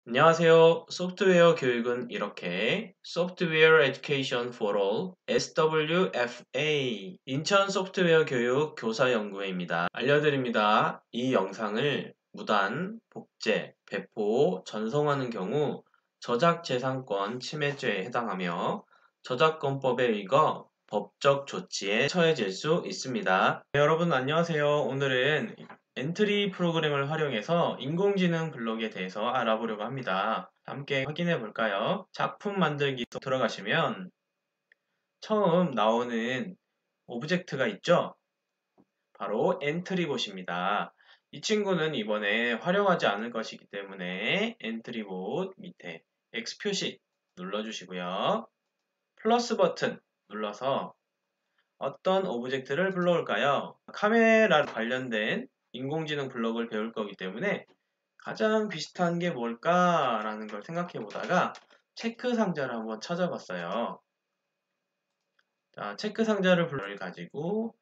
안녕하세요. 소프트웨어 교육은 이렇게 Software Education for All SWFA 인천 소프트웨어 교육 교사연구회입니다. 알려드립니다. 이 영상을 무단, 복제, 배포, 전송하는 경우 저작재산권 침해죄에 해당하며 저작권법에 의거 법적 조치에 처해질 수 있습니다. 네, 여러분 안녕하세요. 오늘은 엔트리 프로그램을 활용해서 인공지능 블록에 대해서 알아보려고 합니다. 함께 확인해 볼까요? 작품 만들기 들어가시면 처음 나오는 오브젝트가 있죠? 바로 엔트리봇입니다. 이 친구는 이번에 활용하지 않을 것이기 때문에 엔트리봇 밑에 X 표시 눌러주시고요. 플러스 버튼 눌러서 어떤 오브젝트를 불러올까요? 카메라 관련된 인공지능 블록을 배울 거기 때문에 가장 비슷한 게 뭘까라는 걸 생각해 보다가 체크 상자를 한번 찾아봤어요. 자, 체크 상자를 블록을 가지고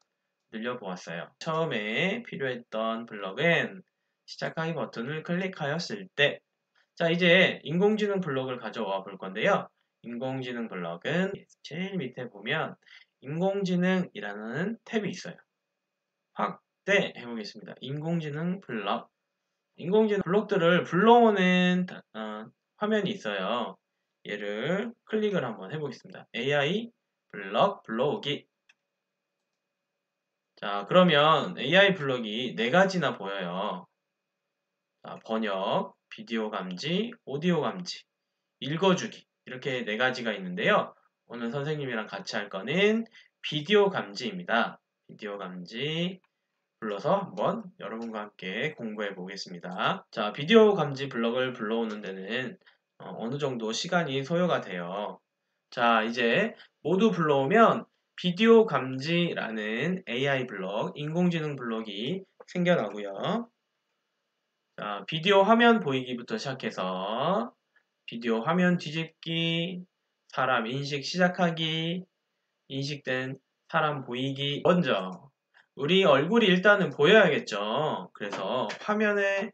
늘려보았어요. 처음에 필요했던 블록은 시작하기 버튼을 클릭하였을 때, 자, 이제 인공지능 블록을 가져와 볼 건데요. 인공지능 블록은 제일 밑에 보면 인공지능이라는 탭이 있어요. 확대해 보겠습니다. 인공지능 블록. 인공지능 블록들을 불러오는 화면이 있어요. 얘를 클릭을 한번 해보겠습니다. AI 블록 불러오기. 자, 그러면 AI 블록이 4가지나 보여요. 자, 번역, 비디오 감지, 오디오 감지, 읽어주기. 이렇게 4가지가 있는데요. 오늘 선생님이랑 같이 할 거는 비디오 감지입니다. 비디오 감지 불러서 한번 여러분과 함께 공부해 보겠습니다. 자, 비디오 감지 블록을 불러오는 데는 어느 정도 시간이 소요가 돼요. 자, 이제 모두 불러오면 비디오 감지라는 AI 블록, 인공지능 블록이 생겨나고요. 자, 비디오 화면 보이기부터 시작해서 비디오 화면 뒤집기, 사람 인식 시작하기, 인식된 사람 보이기. 먼저 우리 얼굴이 일단은 보여야겠죠. 그래서 화면에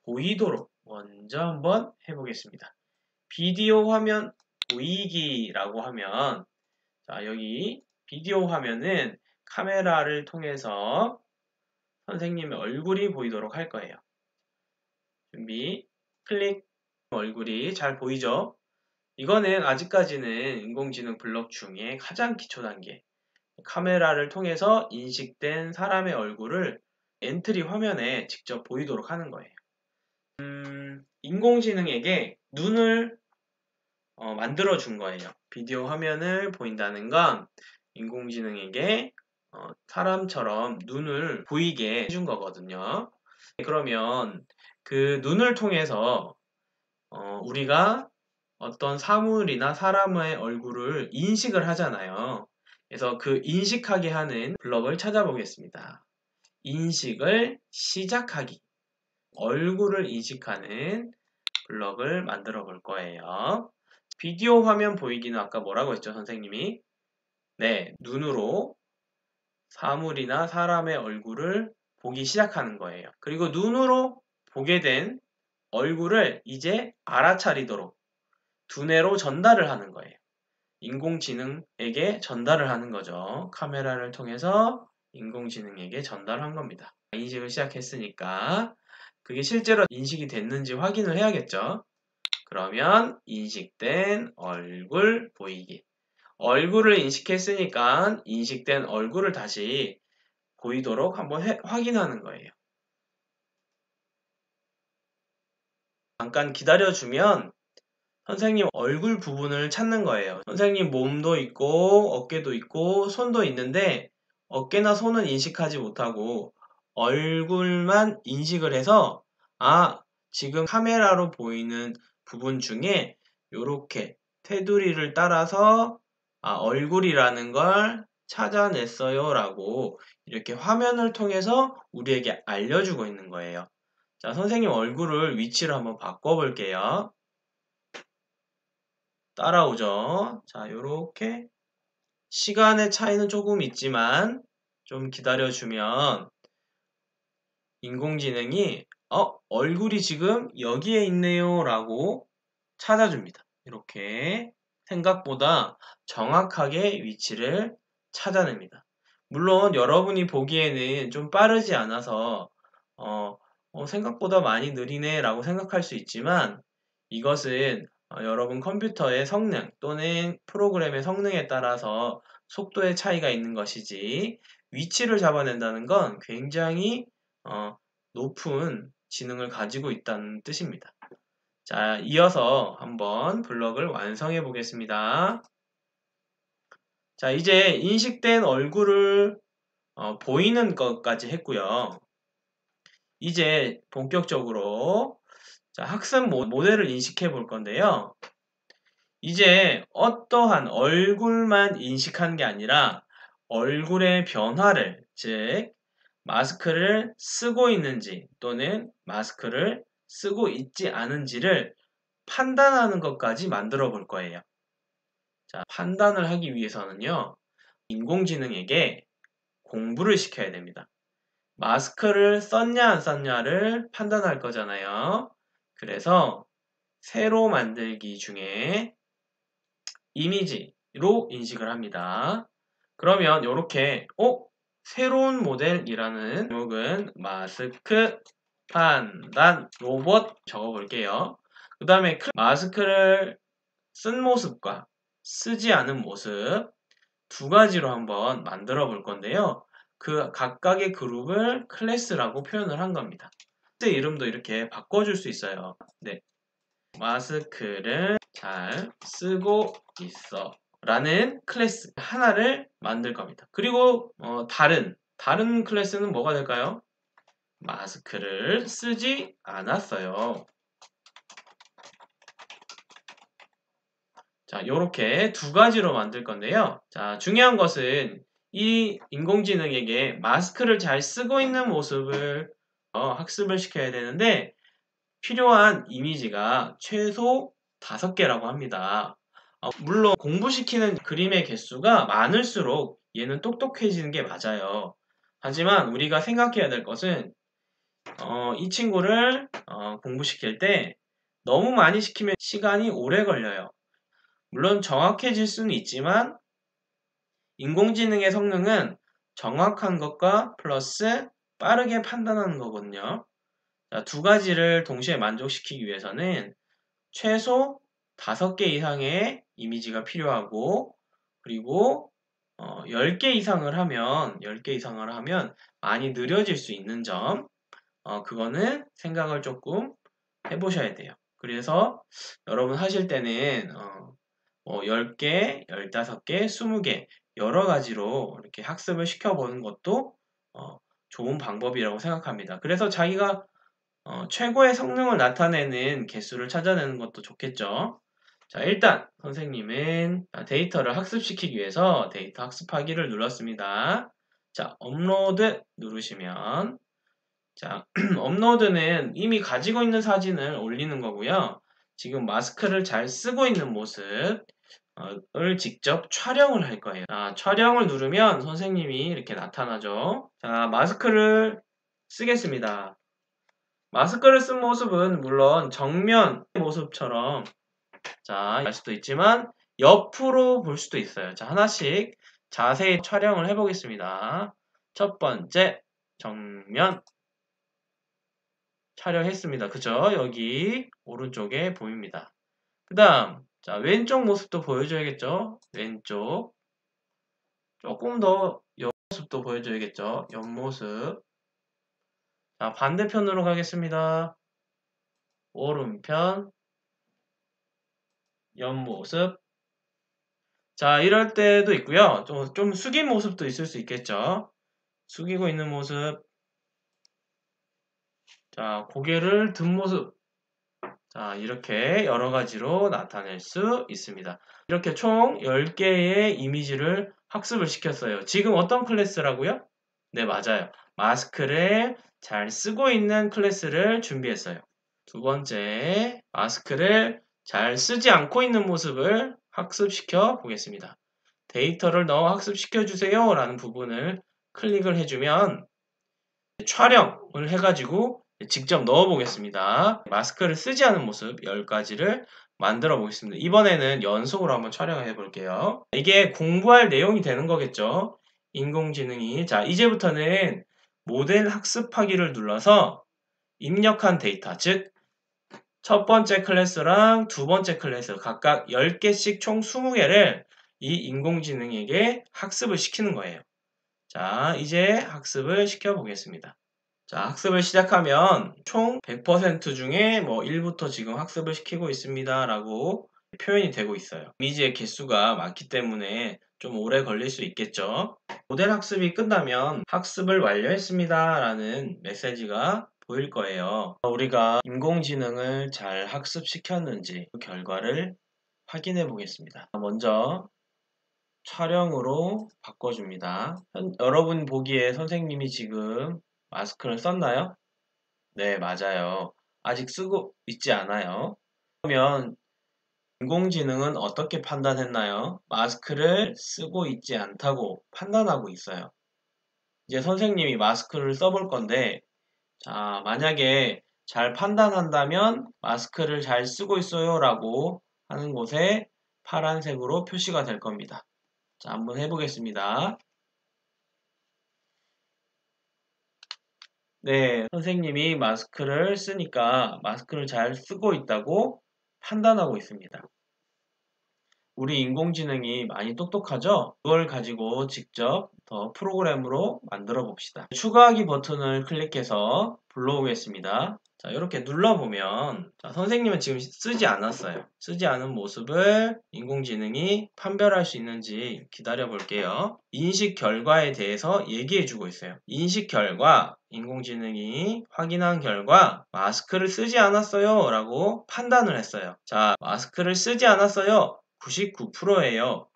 보이도록 먼저 한번 해보겠습니다. 비디오 화면 보이기라고 하면, 자, 여기 비디오 화면은 카메라를 통해서 선생님의 얼굴이 보이도록 할 거예요. 준비, 클릭. 얼굴이 잘 보이죠? 이거는 아직까지는 인공지능 블록 중에 가장 기초 단계. 카메라를 통해서 인식된 사람의 얼굴을 엔트리 화면에 직접 보이도록 하는 거예요. 인공지능에게 눈을 만들어 준 거예요. 비디오 화면을 보인다는 건 인공지능에게 사람처럼 눈을 보이게 해준 거거든요. 그러면 그 눈을 통해서 우리가 어떤 사물이나 사람의 얼굴을 인식을 하잖아요. 그래서 그 인식하게 하는 블록을 찾아보겠습니다. 인식을 시작하기. 얼굴을 인식하는 블록을 만들어 볼 거예요. 비디오 화면 보이기는 아까 뭐라고 했죠, 선생님이? 네, 눈으로 사물이나 사람의 얼굴을 보기 시작하는 거예요. 그리고 눈으로 보게 된 얼굴을 이제 알아차리도록 두뇌로 전달을 하는 거예요. 인공지능에게 전달을 하는 거죠. 카메라를 통해서 인공지능에게 전달한 겁니다. 인식을 시작했으니까 그게 실제로 인식이 됐는지 확인을 해야겠죠. 그러면 인식된 얼굴 보이기. 얼굴을 인식했으니까 인식된 얼굴을 다시 보이도록 한번 확인하는 거예요. 잠깐 기다려주면 선생님 얼굴 부분을 찾는 거예요. 선생님 몸도 있고 어깨도 있고 손도 있는데 어깨나 손은 인식하지 못하고 얼굴만 인식을 해서 지금 카메라로 보이는 부분 중에 이렇게 테두리를 따라서 얼굴이라는 걸 찾아냈어요 라고 이렇게 화면을 통해서 우리에게 알려주고 있는 거예요. 자, 선생님 얼굴을 위치를 한번 바꿔볼게요. 따라오죠. 자, 요렇게 시간의 차이는 조금 있지만 좀 기다려주면 인공지능이 얼굴이 지금 여기에 있네요 라고 찾아줍니다. 이렇게 생각보다 정확하게 위치를 찾아냅니다. 물론 여러분이 보기에는 좀 빠르지 않아서 생각보다 많이 느리네 라고 생각할 수 있지만 이것은 여러분 컴퓨터의 성능 또는 프로그램의 성능에 따라서 속도의 차이가 있는 것이지 위치를 잡아낸다는 건 굉장히 높은 지능을 가지고 있다는 뜻입니다. 자, 이어서 한번 블럭을 완성해 보겠습니다. 자, 이제 인식된 얼굴을 보이는 것까지 했고요. 이제 본격적으로 자, 학습 모델을 인식해 볼 건데요. 이제 어떠한 얼굴만 인식하는 게 아니라 얼굴의 변화를, 즉 마스크를 쓰고 있는지 또는 마스크를 쓰고 있지 않은지를 판단하는 것까지 만들어 볼 거예요. 자, 판단을 하기 위해서는요, 인공지능에게 공부를 시켜야 됩니다. 마스크를 썼냐 안 썼냐를 판단할 거잖아요. 그래서 세로 만들기 중에 이미지로 인식을 합니다. 그러면 이렇게 새로운 모델이라는 제목은 마스크 판단 로봇 적어볼게요. 그 다음에 마스크를 쓴 모습과 쓰지 않은 모습 두 가지로 한번 만들어 볼 건데요. 그 각각의 그룹을 클래스라고 표현을 한 겁니다. 클래스 이름도 이렇게 바꿔줄 수 있어요. 네, 마스크를 잘 쓰고 있어 라는 클래스 하나를 만들 겁니다. 그리고 다른 클래스는 뭐가 될까요? 마스크를 쓰지 않았어요. 자, 요렇게 두 가지로 만들 건데요. 자, 중요한 것은 이 인공지능에게 마스크를 잘 쓰고 있는 모습을 학습을 시켜야 되는데 필요한 이미지가 최소 5개라고 합니다. 물론 공부시키는 그림의 개수가 많을수록 얘는 똑똑해지는 게 맞아요. 하지만 우리가 생각해야 될 것은 이 친구를 공부시킬 때 너무 많이 시키면 시간이 오래 걸려요. 물론 정확해질 수는 있지만 인공지능의 성능은 정확한 것과 플러스 빠르게 판단하는 거거든요. 자, 두 가지를 동시에 만족시키기 위해서는 최소 5개 이상의 이미지가 필요하고 그리고 10개 이상을 하면 많이 느려질 수 있는 점 그거는 생각을 조금 해보셔야 돼요. 그래서 여러분 하실 때는 10개, 15개, 20개 여러 가지로 이렇게 학습을 시켜보는 것도 좋은 방법이라고 생각합니다. 그래서 자기가 최고의 성능을 나타내는 개수를 찾아내는 것도 좋겠죠. 자, 일단 선생님은 데이터를 학습시키기 위해서 데이터 학습하기를 눌렀습니다. 자, 업로드 누르시면 자, 업로드는 이미 가지고 있는 사진을 올리는 거고요. 지금 마스크를 잘 쓰고 있는 모습을 직접 촬영을 할 거예요. 자, 촬영을 누르면 선생님이 이렇게 나타나죠. 자, 마스크를 쓰겠습니다. 마스크를 쓴 모습은 물론 정면 모습처럼 할 수도 있지만 옆으로 볼 수도 있어요. 자, 하나씩 자세히 촬영을 해보겠습니다. 첫 번째, 정면 촬영했습니다. 그죠? 여기 오른쪽에 보입니다. 그 다음, 자, 왼쪽 모습도 보여줘야겠죠? 왼쪽. 조금 더 옆모습도 보여줘야겠죠? 옆모습. 자, 반대편으로 가겠습니다. 오른편, 옆모습. 자, 이럴 때도 있고요. 좀 숙인 모습도 있을 수 있겠죠? 숙이고 있는 모습. 자, 고개를 든 모습. 자, 이렇게 여러 가지로 나타낼 수 있습니다. 이렇게 총 10개의 이미지를 학습을 시켰어요. 지금 어떤 클래스라고요? 네, 맞아요. 마스크를 잘 쓰고 있는 클래스를 준비했어요. 두 번째, 마스크를 잘 쓰지 않고 있는 모습을 학습시켜 보겠습니다. 데이터를 넣어 학습시켜 주세요 라는 부분을 클릭을 해주면 촬영을 해가지고 직접 넣어 보겠습니다. 마스크를 쓰지 않은 모습 10가지를 만들어 보겠습니다. 이번에는 연속으로 한번 촬영을 해 볼게요. 이게 공부할 내용이 되는 거겠죠. 인공지능이. 자, 이제부터는 모델 학습하기를 눌러서 입력한 데이터, 즉 첫 번째 클래스랑 두 번째 클래스 각각 10개씩 총 20개를 이 인공지능에게 학습을 시키는 거예요. 자, 이제 학습을 시켜 보겠습니다. 자, 학습을 시작하면 총 100% 중에 뭐 1부터 지금 학습을 시키고 있습니다 라고 표현이 되고 있어요. 이미지의 개수가 많기 때문에 좀 오래 걸릴 수 있겠죠. 모델 학습이 끝나면 학습을 완료했습니다 라는 메시지가 보일 거예요. 우리가 인공지능을 잘 학습시켰는지 그 결과를 확인해 보겠습니다. 먼저 촬영으로 바꿔줍니다. 여러분 보기에 선생님이 지금 마스크를 썼나요? 네, 맞아요. 아직 쓰고 있지 않아요. 그러면 인공지능은 어떻게 판단했나요? 마스크를 쓰고 있지 않다고 판단하고 있어요. 이제 선생님이 마스크를 써볼 건데, 자, 만약에 잘 판단한다면 마스크를 잘 쓰고 있어요 라고 하는 곳에 파란색으로 표시가 될 겁니다. 자, 한번 해보겠습니다. 네, 선생님이 마스크를 쓰니까 마스크를 잘 쓰고 있다고 판단하고 있습니다. 우리 인공지능이 많이 똑똑하죠? 그걸 가지고 직접 더 프로그램으로 만들어 봅시다. 추가하기 버튼을 클릭해서 불러오겠습니다. 자, 이렇게 눌러보면 자, 선생님은 지금 쓰지 않았어요. 쓰지 않은 모습을 인공지능이 판별할 수 있는지 기다려 볼게요. 인식 결과에 대해서 얘기해 주고 있어요. 인식 결과, 인공지능이 확인한 결과 마스크를 쓰지 않았어요 라고 판단을 했어요. 자, 마스크를 쓰지 않았어요. 99%예요.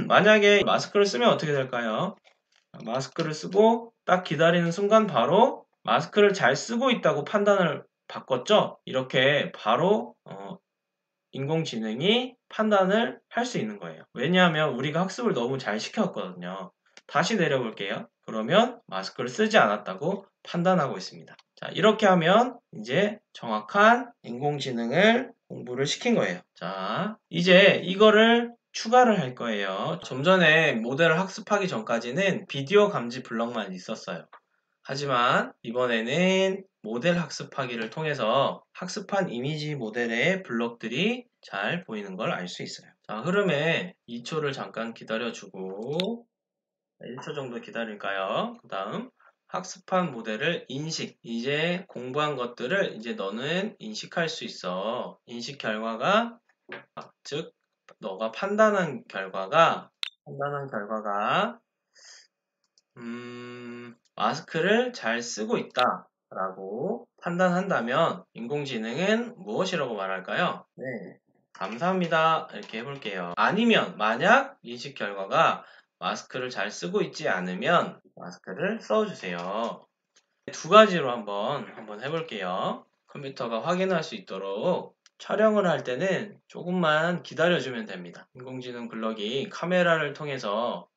만약에 마스크를 쓰면 어떻게 될까요? 마스크를 쓰고 딱 기다리는 순간 바로 마스크를 잘 쓰고 있다고 판단을 바꿨죠? 이렇게 바로 인공지능이 판단을 할 수 있는 거예요. 왜냐하면 우리가 학습을 너무 잘 시켰거든요. 다시 내려볼게요. 그러면 마스크를 쓰지 않았다고 판단하고 있습니다. 자, 이렇게 하면 이제 정확한 인공지능을 공부를 시킨 거예요. 자, 이제 이거를 추가를 할 거예요. 좀 전에 모델을 학습하기 전까지는 비디오 감지 블럭만 있었어요. 하지만 이번에는 모델 학습하기를 통해서 학습한 이미지 모델의 블록들이 잘 보이는 걸 알 수 있어요. 자, 흐름에 2초를 잠깐 기다려주고 1초 정도 기다릴까요? 그 다음 학습한 모델을 인식. 이제 공부한 것들을 이제 너는 인식할 수 있어. 인식 결과가 즉 너가 판단한 결과가 마스크를 잘 쓰고 있다 라고 판단한다면 인공지능은 무엇이라고 말할까요? 네, 감사합니다 이렇게 해볼게요. 아니면 만약 인식 결과가 마스크를 잘 쓰고 있지 않으면 마스크를 써주세요. 두 가지로 한번 해볼게요. 컴퓨터가 확인할 수 있도록 촬영을 할 때는 조금만 기다려주면 됩니다. 인공지능 블럭이 카메라를 통해서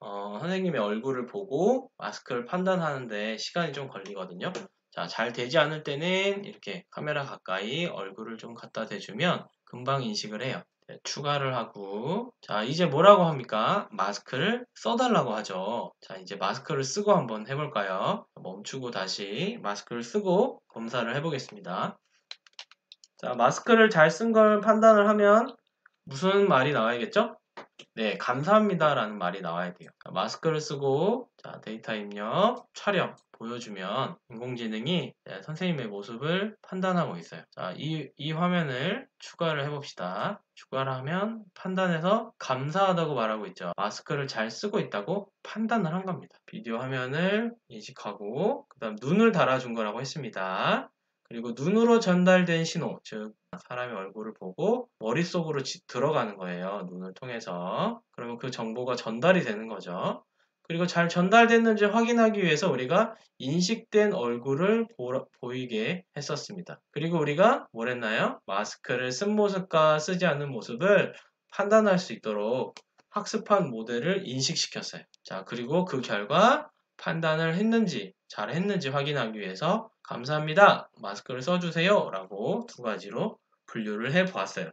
선생님의 얼굴을 보고 마스크를 판단하는데 시간이 좀 걸리거든요. 자, 잘 되지 않을 때는 이렇게 카메라 가까이 얼굴을 좀 갖다 대주면 금방 인식을 해요. 네, 추가를 하고 자, 이제 뭐라고 합니까? 마스크를 써달라고 하죠. 자, 이제 마스크를 쓰고 한번 해볼까요? 멈추고 다시 마스크를 쓰고 검사를 해보겠습니다. 자, 마스크를 잘 쓴 걸 판단을 하면 무슨 말이 나와야겠죠? 네, 감사합니다 라는 말이 나와야 돼요. 마스크를 쓰고 자, 데이터 입력, 촬영 보여주면 인공지능이 선생님의 모습을 판단하고 있어요. 자, 이 화면을 추가를 해봅시다. 추가를 하면 판단해서 감사하다고 말하고 있죠. 마스크를 잘 쓰고 있다고 판단을 한 겁니다. 비디오 화면을 인식하고 그 다음 눈을 달아준 거라고 했습니다. 그리고 눈으로 전달된 신호, 즉 사람의 얼굴을 보고 머릿속으로 들어가는 거예요. 눈을 통해서. 그러면 그 정보가 전달이 되는 거죠. 그리고 잘 전달됐는지 확인하기 위해서 우리가 인식된 얼굴을 보이게 했었습니다. 그리고 우리가 뭘 했나요? 마스크를 쓴 모습과 쓰지 않는 모습을 판단할 수 있도록 학습한 모델을 인식시켰어요. 자, 그리고 그 결과 판단을 했는지, 잘 했는지 확인하기 위해서 감사합니다. 마스크를 써주세요. 라고 두 가지로 분류를 해 보았어요.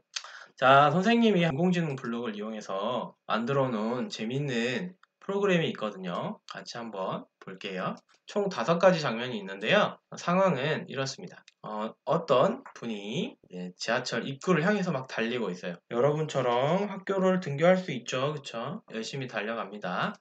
자, 선생님이 인공지능 블록을 이용해서 만들어 놓은 재밌는 프로그램이 있거든요. 같이 한번 볼게요. 총 5가지 장면이 있는데요. 상황은 이렇습니다. 어떤 분이 지하철 입구를 향해서 막 달리고 있어요. 여러분처럼 학교를 등교할 수 있죠. 그쵸? 열심히 달려갑니다.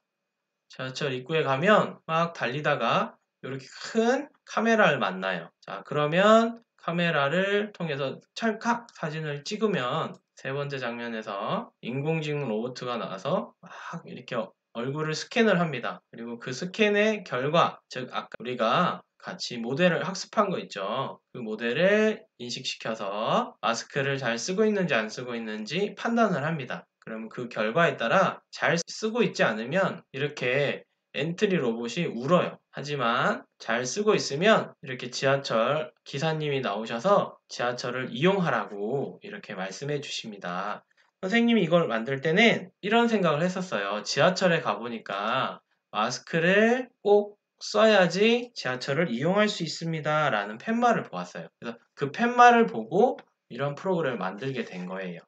지하철 입구에 가면 막 달리다가 이렇게 큰 카메라를 만나요. 자, 그러면 카메라를 통해서 찰칵 사진을 찍으면 세 번째 장면에서 인공지능 로봇가 나와서 막 이렇게 얼굴을 스캔을 합니다. 그리고 그 스캔의 결과, 즉 아까 우리가 같이 모델을 학습한 거 있죠. 그 모델을 인식시켜서 마스크를 잘 쓰고 있는지 안 쓰고 있는지 판단을 합니다. 그럼 그 결과에 따라 잘 쓰고 있지 않으면 이렇게 엔트리 로봇이 울어요. 하지만 잘 쓰고 있으면 이렇게 지하철 기사님이 나오셔서 지하철을 이용하라고 이렇게 말씀해 주십니다. 선생님이 이걸 만들 때는 이런 생각을 했었어요. 지하철에 가보니까 마스크를 꼭 써야지 지하철을 이용할 수 있습니다. 라는 팻말을 보았어요. 그래서 그 팻말을 보고 이런 프로그램을 만들게 된 거예요.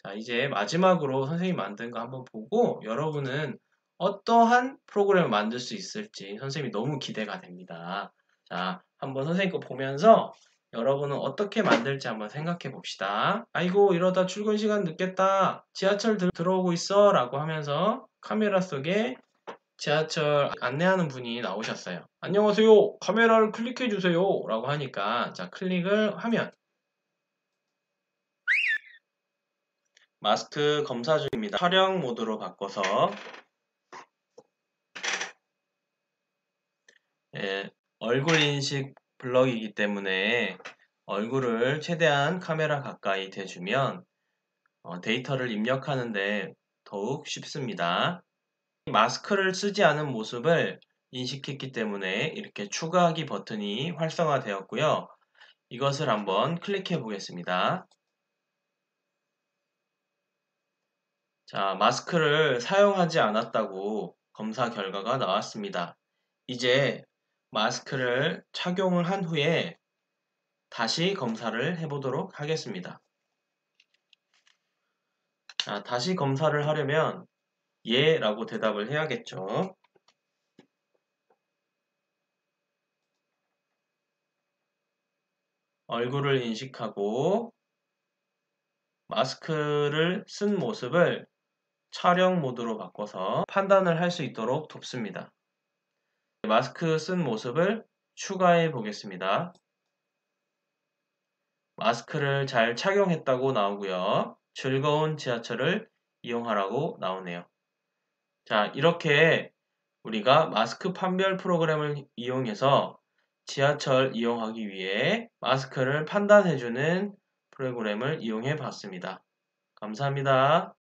자, 이제 마지막으로 선생님이 만든 거 한번 보고 여러분은 어떠한 프로그램을 만들 수 있을지 선생님이 너무 기대가 됩니다. 자, 한번 선생님 거 보면서 여러분은 어떻게 만들지 한번 생각해 봅시다. 아이고, 이러다 출근 시간 늦겠다. 지하철 들어오고 있어. 라고 하면서 카메라 속에 지하철 안내하는 분이 나오셨어요. 안녕하세요. 카메라를 클릭해 주세요. 라고 하니까 자, 클릭을 하면 마스크 검사 중입니다. 촬영 모드로 바꿔서 얼굴 인식 블럭이기 때문에 얼굴을 최대한 카메라 가까이 대주면 데이터를 입력하는데 더욱 쉽습니다. 마스크를 쓰지 않은 모습을 인식했기 때문에 이렇게 추가하기 버튼이 활성화되었고요. 이것을 한번 클릭해 보겠습니다. 자, 마스크를 사용하지 않았다고 검사 결과가 나왔습니다. 이제 마스크를 착용을 한 후에 다시 검사를 해보도록 하겠습니다. 자, 다시 검사를 하려면 예 라고 대답을 해야겠죠. 얼굴을 인식하고 마스크를 쓴 모습을 촬영 모드로 바꿔서 판단을 할 수 있도록 돕습니다. 마스크 쓴 모습을 추가해 보겠습니다. 마스크를 잘 착용했다고 나오고요. 즐거운 지하철을 이용하라고 나오네요. 자, 이렇게 우리가 마스크 판별 프로그램을 이용해서 지하철 이용하기 위해 마스크를 판단해주는 프로그램을 이용해 봤습니다. 감사합니다.